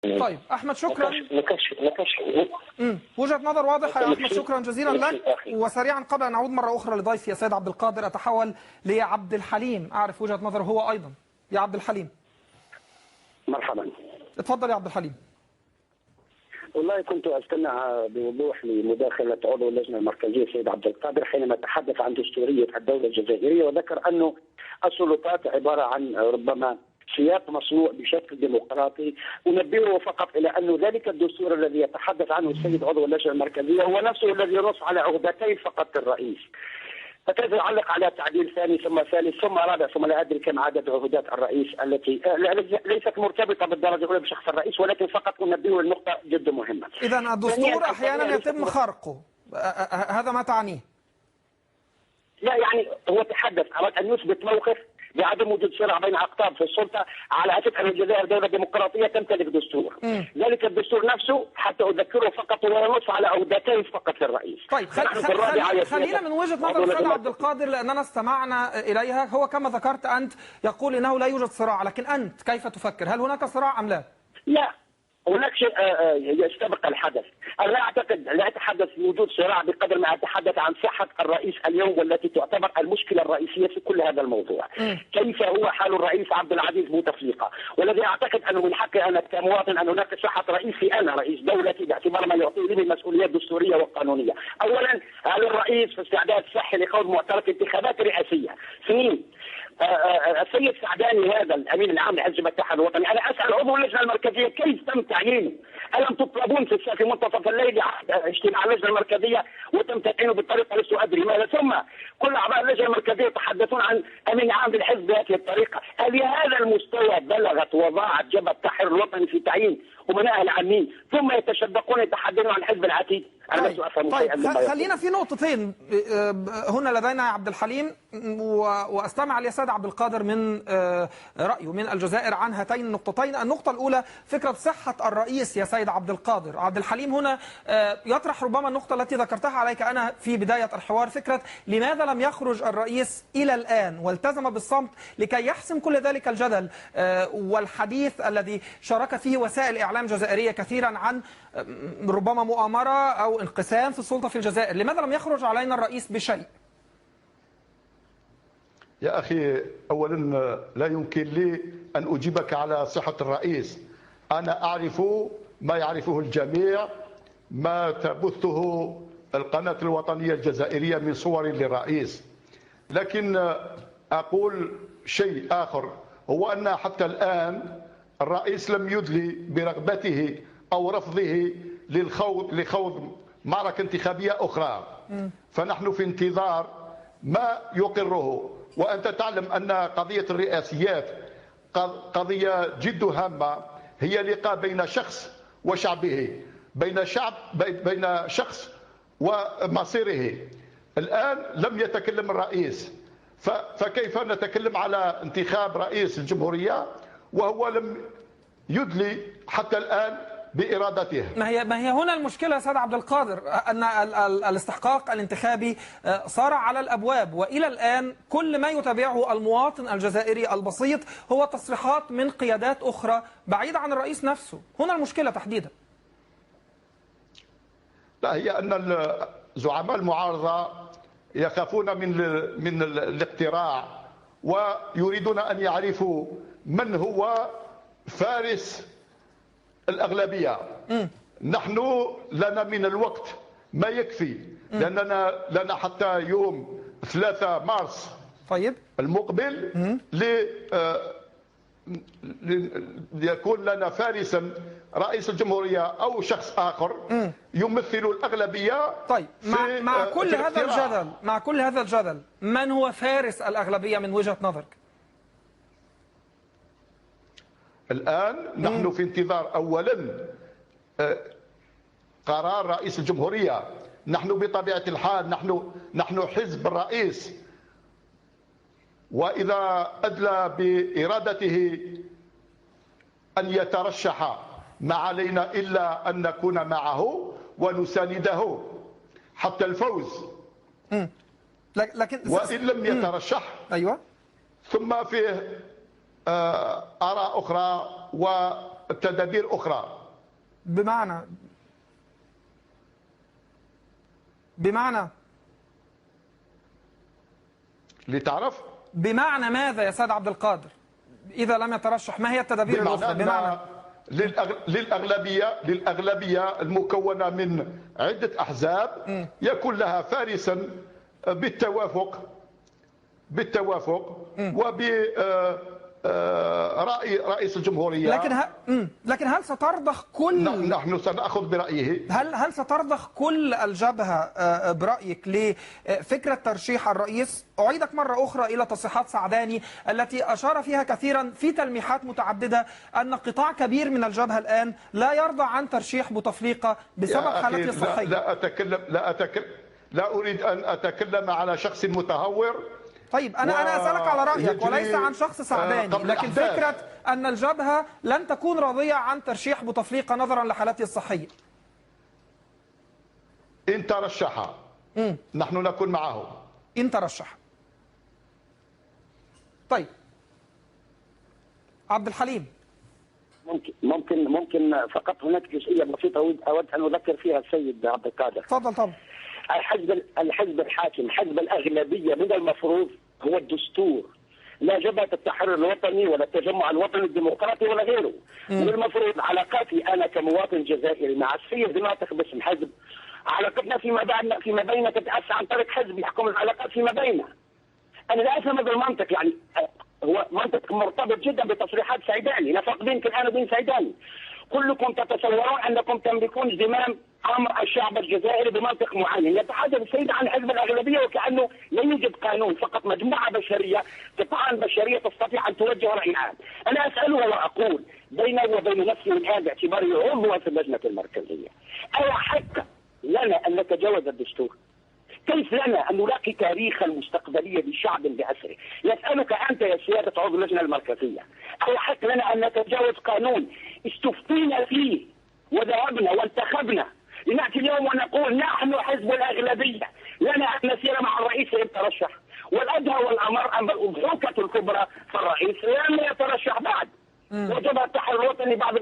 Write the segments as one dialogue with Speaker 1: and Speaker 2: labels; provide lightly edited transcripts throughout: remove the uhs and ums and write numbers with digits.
Speaker 1: طيب احمد شكرا.
Speaker 2: نكش.
Speaker 1: وجهة نظر واضحة يا احمد، شكرا جزيلا لك. وسريعا قبل ان اعود مرة اخرى لضيفي يا سيد عبد القادر اتحول لعبد الحليم اعرف وجهة نظره هو ايضا. يا عبد الحليم.
Speaker 2: مرحبا.
Speaker 1: اتفضل يا عبد الحليم.
Speaker 2: والله كنت استمع بوضوح لمداخلة عضو اللجنة المركزية سيد عبد القادر حينما تحدث عن دستورية الدولة الجزائرية، وذكر أنه السلطات عبارة عن ربما سياق مصنوع بشكل ديمقراطي. انبهه فقط الى انه ذلك الدستور الذي يتحدث عنه السيد عضو اللجنه المركزيه هو نفسه الذي نص على عهدتين فقط للرئيس. فكيف يعلق على تعديل ثاني ثم ثالث ثم رابع ثم لا ادري كم عدد عهودات الرئيس التي ليست مرتبطه بالدرجه الاولى بشخص الرئيس، ولكن فقط انبهه لنقطه جدا مهمه.
Speaker 1: اذا الدستور احيانا يتم خرقه، هذا ما تعنيه؟
Speaker 2: لا يعني هو تحدث أراد أن يثبت موقف بعدم وجود صراع بين أقطاب في السلطة على أساس أن الجزائر دولة ديمقراطية تمتلك دستور. ذلك الدستور نفسه حتى أذكره فقط هو ينص على عهدتين فقط للرئيس.
Speaker 1: طيب خلينا من وجهة نظر السيد عبد القادر لأننا استمعنا إليها. هو كما ذكرت أنت يقول إنه لا يوجد صراع، لكن أنت كيف تفكر؟ هل هناك صراع أم لا؟
Speaker 2: لا، هناك شيء يستبق الحدث. أنا لا أتحدث بوجود صراع بقدر ما أتحدث عن صحة الرئيس اليوم، والتي تعتبر المشكلة الرئيسية في كل هذا الموضوع. كيف هو حال الرئيس عبد العزيز بوتفليقة، والذي أعتقد أنه من حقي أنا كمواطن أن هناك صحة رئيسي أنا رئيس دولتي باعتبار ما يعطيه لي من مسؤوليات دستورية وقانونية. أولا، هل الرئيس في استعداد صحي لخوض معترك انتخابات رئاسية؟ اثنين، السيد سعداني هذا الامين العام لحزب الاتحاد الوطني، انا اسال عضو اللجنه المركزيه كيف تم تعيينه؟ الم تطلبون في منتصف الليل اجتماع اللجنه المركزيه وتم تعيينه بالطريقه لست ادري ماذا؟ ثم كل اعضاء اللجنه المركزيه يتحدثون عن امين عام للحزب بهذه الطريقه. هل لهذا المستوى بلغت وضاعت جبهه التحرير الوطني في تعيين امناء العامين ثم يتشدقون يتحدثون عن الحزب العتيد؟ انا بس افهم.
Speaker 1: خلينا في نقطتين هنا لدينا يا عبد الحليم، واستمع للسيد عبد القادر من رايه من الجزائر عن هاتين النقطتين. النقطه الاولى فكره صحه الرئيس يا سيد عبد القادر. عبد الحليم هنا يطرح ربما النقطه التي ذكرتها عليك انا في بدايه الحوار، فكره لماذا لم يخرج الرئيس الى الان والتزم بالصمت لكي يحسم كل ذلك الجدل والحديث الذي شارك فيه وسائل اعلام جزائريه كثيرا عن ربما مؤامره او انقسام في السلطه في الجزائر. لماذا لم يخرج علينا الرئيس بشيء؟
Speaker 3: يا أخي، أولا لا يمكن لي أن أجيبك على صحة الرئيس. أنا أعرف ما يعرفه الجميع، ما تبثه القناة الوطنية الجزائرية من صور للرئيس. لكن أقول شيء آخر، هو أن حتى الآن الرئيس لم يدلي برغبته أو رفضه لخوض معركة انتخابية أخرى. فنحن في انتظار ما يقره. وأنت تعلم أن قضية الرئاسيات قضية جد هامة، هي لقاء بين شخص وشعبه، بين شخص ومصيره. الآن لم يتكلم الرئيس، فكيف نتكلم على انتخاب رئيس الجمهورية وهو لم يدلي حتى الآن بإرادته؟
Speaker 1: ما هي هنا المشكلة يا سيد عبد القادر، أن الاستحقاق الانتخابي صار على الأبواب، وإلى الآن كل ما يتابعه المواطن الجزائري البسيط هو تصريحات من قيادات أخرى بعيدة عن الرئيس نفسه. هنا المشكلة تحديدا.
Speaker 3: لا، هي أن زعماء المعارضة يخافون من الاقتراع ويريدون أن يعرفوا من هو فارس الأغلبية. نحن لنا من الوقت ما يكفي، لأننا لنا حتى يوم 3 مارس
Speaker 1: طيب
Speaker 3: المقبل ليكون لنا فارسا رئيس الجمهورية أو شخص آخر يمثل الأغلبية.
Speaker 1: طيب مع كل هذا الجدل من هو فارس الأغلبية من وجهة نظرك؟
Speaker 3: الآن نحن في انتظار أولا قرار رئيس الجمهورية. نحن بطبيعة الحال نحن حزب الرئيس، وإذا أدلى بإرادته أن يترشح ما علينا إلا أن نكون معه ونسانده حتى الفوز.
Speaker 1: لكن
Speaker 3: وإن لم يترشح
Speaker 1: أيوة
Speaker 3: ثم فيه آراء أخرى تدابير أخرى.
Speaker 1: بمعنى
Speaker 3: لتعرف
Speaker 1: بمعنى ماذا يا سيد عبد القادر؟ إذا لم يترشح ما هي التدابير الأخرى؟ بمعنى
Speaker 3: للأغلبية المكونة من عدة أحزاب يكون لها فارسا بالتوافق وبرأي رئيس الجمهورية.
Speaker 1: لكن هل سترضخ كل
Speaker 3: نحن سنأخذ برأيه.
Speaker 1: هل سترضخ كل الجبهة برأيك لفكرة ترشيح الرئيس؟ أعيدك مرة أخرى إلى تصريحات سعداني التي أشار فيها كثيرا في تلميحات متعددة أن قطاع كبير من الجبهة الآن لا يرضى عن ترشيح بوتفليقة بسبب حالته الصحية.
Speaker 3: لا أريد أن أتكلم على شخص متهور.
Speaker 1: طيب أنا أسألك على رأيك وليس عن شخص سعداني، لكن فكرة أن الجبهة لن تكون راضية عن ترشيح بوتفليقة نظرا لحالته الصحية.
Speaker 3: إن ترشح نحن نكون معه.
Speaker 1: إن ترشح. طيب عبد الحليم،
Speaker 2: ممكن فقط هناك جزئية بسيطة أود أن أذكر فيها السيد عبد القادر.
Speaker 1: تفضل. طبعا
Speaker 2: الحزب الحاكم، حزب الأغلبية، من المفروض هو الدستور، لا جبهة التحرر الوطني ولا التجمع الوطني الديمقراطي ولا غيره. من المفروض علاقاتي أنا كمواطن جزائري مع السيد ناطق باسم حزب، علاقتنا فيما بيننا تتأسى عن طريق حزب يحكم العلاقات فيما بيننا. أنا لا أفهم هذا المنطق، يعني هو منطق مرتبط جدا بتصريحات سعيداني، لا فرق بينك الآن وبين سعيداني. كلكم تتصورون أنكم تملكون زمام أمر الشعب الجزائري بمنطق معين. يتحدث السيد عن حزب الأغلبية وكأنه لا يوجد قانون، فقط مجموعة بشرية، قطاع بشرية تستطيع أن توجه رأي عام. أنا أسأله وأقول بينه وبين نفسي الآن باعتباره عضوا في اللجنة المركزية، أيحق لنا أن نتجاوز الدستور؟ كيف لنا أن نلاقي تاريخ المستقبلية لشعب بأسره؟ يسألك أنت يا سيادة عضو اللجنة المركزية، أيحق لنا أن نتجاوز قانون استفتينا فيه وذهبنا وانتخبنا لنأتي اليوم ونقول نحن حزب الأغلبية لنا أن نسير مع الرئيس إن ترشح، والأدهى والأمر أما الأضحوكة الكبرى فالرئيس لم يترشح بعد. وجبهة التحرر الوطني بعض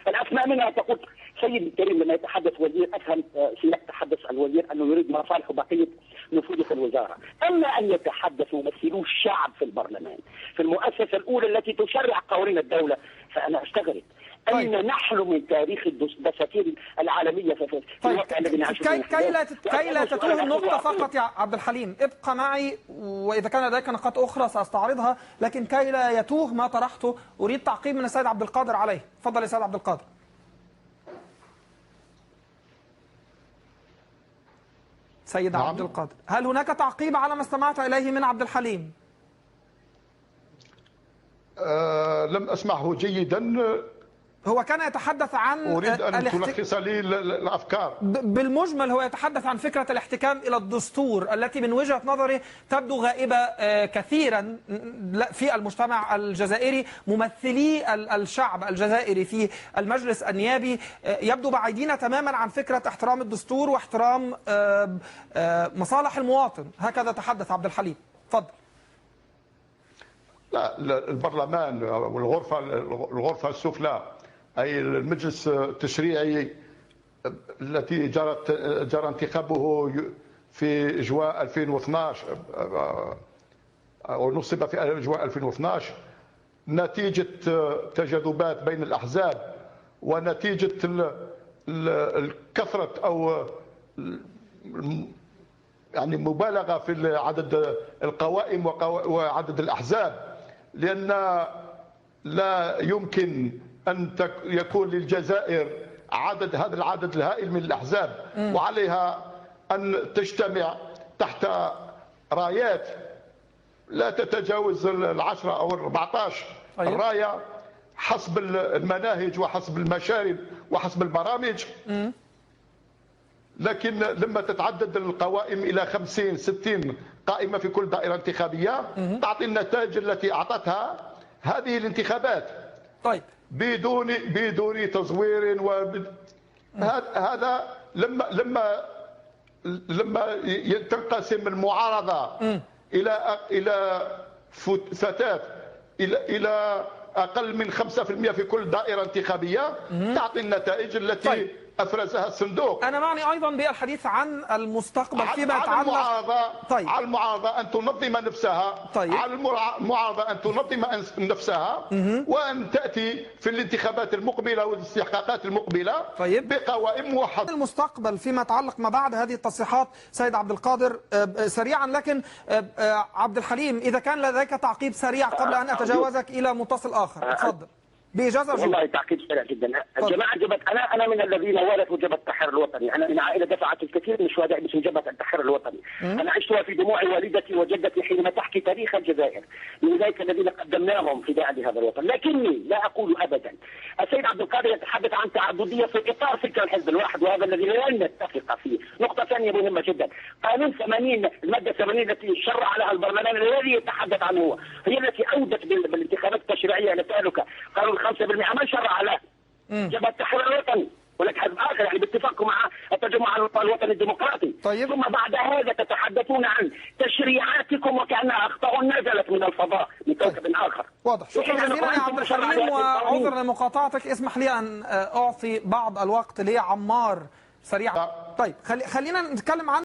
Speaker 2: الأسماء منها تقول سيدي الكريم لما يتحدث وزير أفهم سياق تحدث الوزير أنه يريد مصالح بقية نفوذ في الوزارة، أما أن يتحدث ممثلو الشعب في البرلمان في المؤسسة الأولى التي تشرع قوانين الدولة، فأنا أستغرب. أين نحن من تاريخ الدساتير العالمية في الوقت الذي نعيش فيه؟
Speaker 1: كي لا تتوه النقطة فقط يا عبد الحليم، ابقى معي وإذا كان لديك نقاط أخرى سأستعرضها، لكن كي لا يتوه ما طرحته أريد تعقيب من السيد عبد القادر عليه. تفضل يا سيد عبد القادر. سيد عبد القادر، هل هناك تعقيب على ما استمعت إليه من عبد الحليم؟
Speaker 3: لم أسمعه جيدا.
Speaker 1: هو كان يتحدث عن
Speaker 3: أريد أن تلخص لي الأفكار.
Speaker 1: بالمجمل هو يتحدث عن فكرة الاحتكام إلى الدستور التي من وجهة نظري تبدو غائبة كثيرا في المجتمع الجزائري. ممثلي الشعب الجزائري في المجلس النيابي يبدو بعيدين تماما عن فكرة احترام الدستور واحترام مصالح المواطن. هكذا تحدث عبد الحليم. تفضل.
Speaker 3: لا، البرلمان والغرفة السفلى أي المجلس التشريعي التي جرى انتخابه في إجواء 2012 أو نصب في إجواء 2012 نتيجة تجاذبات بين الأحزاب ونتيجة الكثرة أو يعني مبالغة في عدد القوائم وعدد الأحزاب، لأن لا يمكن أن يكون للجزائر هذا العدد الهائل من الأحزاب وعليها أن تجتمع تحت رايات لا تتجاوز 10 أو 14 راية حسب المناهج وحسب المشارب وحسب البرامج. لكن لما تتعدد القوائم إلى 50 60 قائمة في كل دائرة انتخابية تعطي النتائج التي أعطتها هذه الانتخابات.
Speaker 1: طيب
Speaker 3: بدون تزوير هذا لما تنقسم المعارضة إلى فتات إلى أقل من 5% في كل دائرة انتخابية تعطي النتائج التي
Speaker 1: طيب.
Speaker 3: أفرزها الصندوق.
Speaker 1: أنا معني أيضا بالحديث عن المستقبل فيما يتعلق
Speaker 3: طيب. على المعارضة أن تنظم نفسها.
Speaker 1: طيب.
Speaker 3: على المعارضة أن تنظم نفسها وأن تأتي في الانتخابات المقبلة والاستحقاقات المقبلة
Speaker 1: طيب.
Speaker 3: بقوائم موحدة.
Speaker 1: المستقبل فيما يتعلق ما بعد هذه التصريحات سيد عبد القادر سريعا، لكن عبد الحليم إذا كان لديك تعقيب سريع قبل أن أتجاوزك إلى متصل آخر، تفضل بإجازة.
Speaker 2: والله تعقيب سريع جدا. الجماعه جبهه انا من الذين ورثوا جبهه التحرير الوطني، انا من عائله دفعت الكثير من شهداء باسم جبهه التحرير الوطني. انا عشتها في دموع والدتي وجدتي حينما تحكي تاريخ الجزائر من ذلك الذين قدمناهم فداء لهذا الوطن، لكني لا اقول ابدا. السيد عبد القادر يتحدث عن تعدديه في اطار فكر الحزب الواحد، وهذا الذي لن نتفق فيه. نقطه ثانيه مهمه جدا، قانون 80 الماده 80 التي شرع لها البرلمان الذي يتحدث عنه هو هي التي اودت بالانتخابات التشريعيه الى تهلكه قانون 5% من شرع له جبهه التحرير الوطني، ولك حزب اخر يعني باتفاقكم مع التجمع الوطني الديمقراطي.
Speaker 1: طيب.
Speaker 2: ثم بعد هذا تتحدثون عن تشريعاتكم وكانها اخطاء نزلت من الفضاء من كوكب اخر.
Speaker 1: واضح. شكرا جزيلا يا عبد الحليم، وعذرا لمقاطعتك اسمح لي ان اعطي بعض الوقت لعمار سريعا. طيب خلينا نتكلم عن